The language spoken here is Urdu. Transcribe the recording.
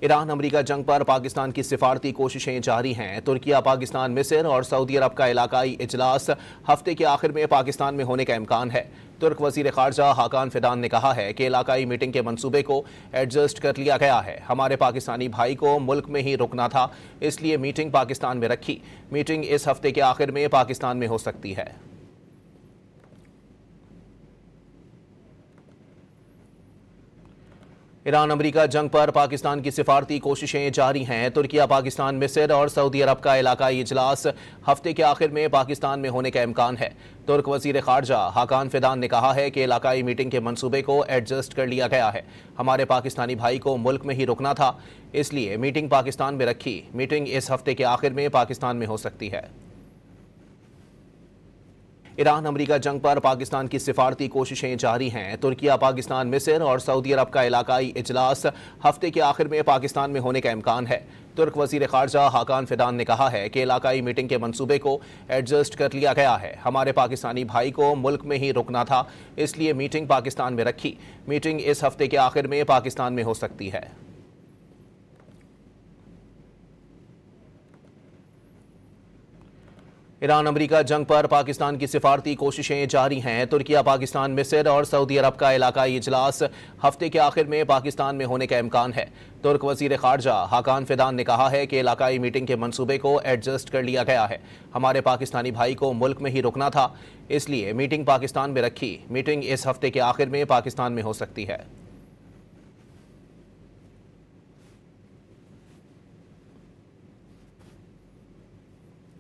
ایران امریکہ جنگ پر پاکستان کی سفارتی کوششیں جاری ہیں۔ ترکیہ، پاکستان، مصر اور سعودی عرب کا علاقائی اجلاس ہفتے کے آخر میں پاکستان میں ہونے کا امکان ہے۔ ترک وزیر خارجہ حاکان فیدان نے کہا ہے کہ علاقائی میٹنگ کے منصوبے کو ایڈجسٹ کر لیا گیا ہے۔ ہمارے پاکستانی بھائی کو ملک میں ہی رکنا تھا، اس لیے میٹنگ پاکستان میں رکھی۔ میٹنگ اس ہفتے کے آخر میں پاکستان میں ہو سکتی ہے۔ ایران امریکہ جنگ پر پاکستان کی سفارتی کوششیں جاری ہیں۔ ترکیہ، پاکستان، مصر اور سعودی عرب کا علاقائی اجلاس ہفتے کے آخر میں پاکستان میں ہونے کا امکان ہے۔ ترک وزیر خارجہ حاکان فیدان نے کہا ہے کہ علاقائی میٹنگ کے منصوبے کو ایڈجسٹ کر لیا گیا ہے۔ ہمارے پاکستانی بھائی کو ملک میں ہی رکنا تھا، اس لیے میٹنگ پاکستان میں رکھی۔ میٹنگ اس ہفتے کے آخر میں پاکستان میں ہو سکتی ہے۔ ایران امریکہ جنگ پر پاکستان کی سفارتی کوششیں جاری ہیں۔ ترکیہ، پاکستان، مصر اور سعودی عرب کا علاقائی اجلاس ہفتے کے آخر میں پاکستان میں ہونے کا امکان ہے۔ ترک وزیر خارجہ حاکان فیدان نے کہا ہے کہ علاقائی میٹنگ کے منصوبے کو ایڈجسٹ کر لیا گیا ہے۔ ہمارے پاکستانی بھائی کو ملک میں ہی رکنا تھا، اس لیے میٹنگ پاکستان میں رکھی۔ میٹنگ اس ہفتے کے آخر میں پاکستان میں ہو سکتی ہے۔ ایران امریکہ جنگ پر پاکستان کی سفارتی کوششیں جاری ہیں۔ ترکیہ، پاکستان، مصر اور سعودی عرب کا علاقائی اجلاس ہفتے کے آخر میں پاکستان میں ہونے کا امکان ہے۔ ترک وزیر خارجہ حاکان فیدان نے کہا ہے کہ علاقائی میٹنگ کے منصوبے کو ایڈجسٹ کر لیا گیا ہے۔ ہمارے پاکستانی بھائی کو ملک میں ہی رکنا تھا، اس لیے میٹنگ پاکستان میں رکھی۔ میٹنگ اس ہفتے کے آخر میں پاکستان میں ہو سکتی ہے۔